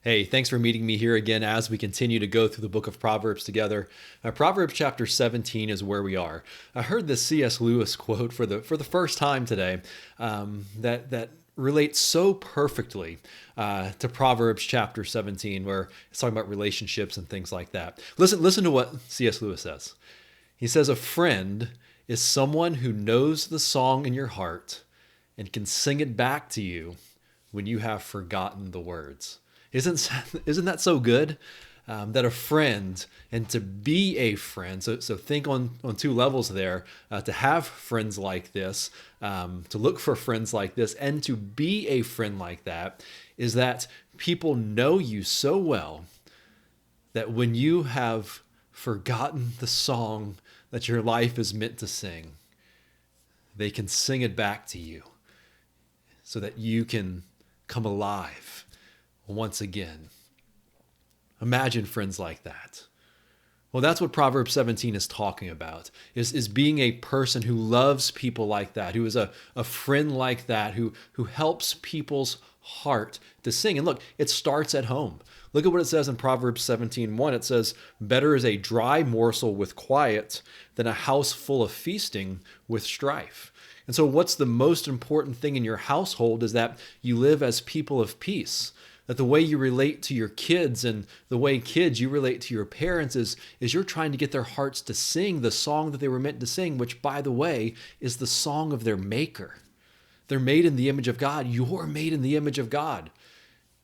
Hey, thanks for meeting me here again as we continue to go through the book of Proverbs together. Proverbs chapter 17 is where we are. I heard the C.S. Lewis quote for the first time today that relates so perfectly to Proverbs chapter 17, where it's talking about relationships and things like that. Listen to what C.S. Lewis says. He says, "A friend is someone who knows the song in your heart and can sing it back to you when you have forgotten the words." Isn't that so good? That a friend, and to be a friend, so think on two levels there, to have friends like this, to look for friends like this, and to be a friend like that, is that people know you so well that when you have forgotten the song that your life is meant to sing, they can sing it back to you so that you can come alive once again. Imagine friends like that. Well, that's what Proverbs 17 is talking about, is being a person who loves people like that, who is a friend like that, who helps people's heart to sing. And look, it starts at home. Look at what it says in Proverbs 17:1. It says, "Better is a dry morsel with quiet than a house full of feasting with strife." And so what's the most important thing in your household is that you live as people of peace. That the way you relate to your kids and the way kids you relate to your parents is you're trying to get their hearts to sing the song that they were meant to sing, which, by the way, is the song of their maker. They're made in the image of God. You're made in the image of God.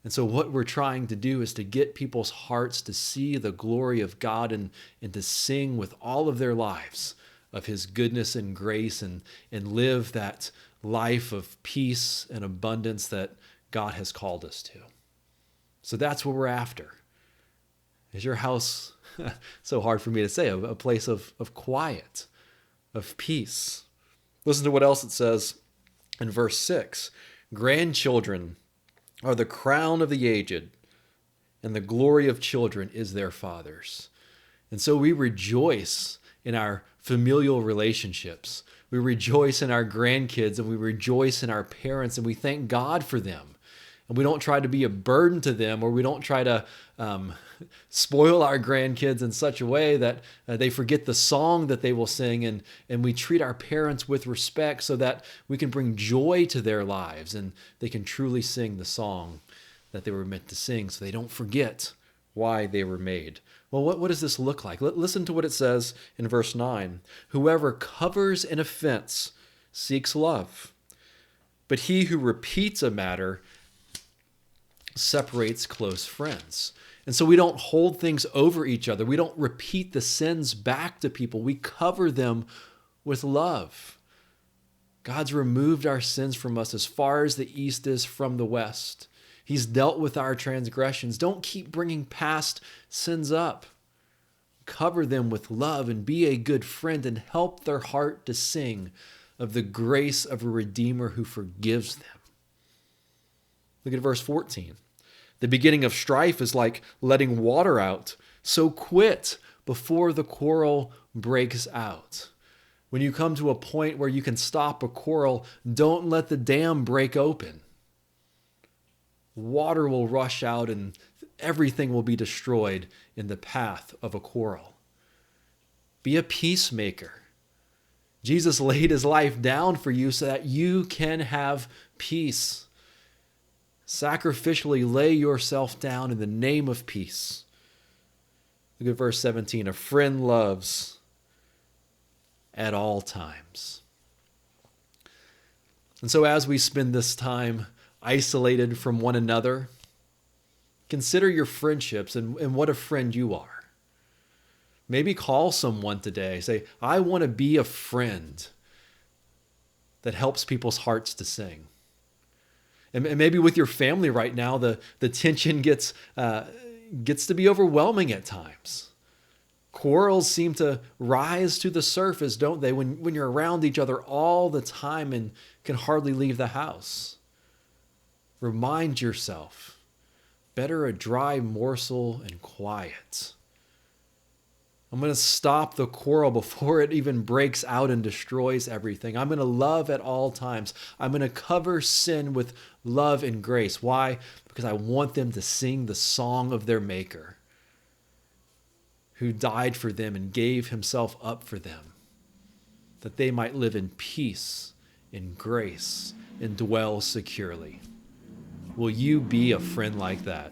And so what we're trying to do is to get people's hearts to see the glory of God and to sing with all of their lives of his goodness and grace and live that life of peace and abundance that God has called us to. So that's what we're after. Is your house, so hard for me to say, a place of quiet, of peace? Listen to what else it says in verse 6. "Grandchildren are the crown of the aged, and the glory of children is their fathers." And so we rejoice in our familial relationships. We rejoice in our grandkids, and we rejoice in our parents, and we thank God for them. And we don't try to be a burden to them, or we don't try to spoil our grandkids in such a way that they forget the song that they will sing. And we treat our parents with respect so that we can bring joy to their lives and they can truly sing the song that they were meant to sing so they don't forget why they were made. Well, what does this look like? Listen to what it says in verse 9. "Whoever covers an offense seeks love, but he who repeats a matter separates close friends." And so we don't hold things over each other. We don't repeat the sins back to people. We cover them with love. God's removed our sins from us as far as the east is from the west. He's dealt with our transgressions. Don't keep bringing past sins up. Cover them with love and be a good friend and help their heart to sing of the grace of a Redeemer who forgives them. Look at verse 14. "The beginning of strife is like letting water out, so quit before the quarrel breaks out." When you come to a point where you can stop a quarrel, don't let the dam break open. Water will rush out and everything will be destroyed in the path of a quarrel. Be a peacemaker. Jesus laid his life down for you so that you can have peace. Sacrificially lay yourself down in the name of peace. Look at verse 17. "A friend loves at all times." And so as we spend this time isolated from one another, consider your friendships and what a friend you are. Maybe call someone today. Say, "I want to be a friend that helps people's hearts to sing." And maybe with your family right now, the tension gets to be overwhelming at times. Quarrels seem to rise to the surface, don't they, when you're around each other all the time and can hardly leave the house. Remind yourself, better a dry morsel and quiet I'm going to stop the quarrel before it even breaks out and destroys everything. I'm going to love at all times. I'm going to cover sin with love and grace. Why? Because I want them to sing the song of their Maker, who died for them and gave himself up for them, that they might live in peace, in grace, and dwell securely. Will you be a friend like that?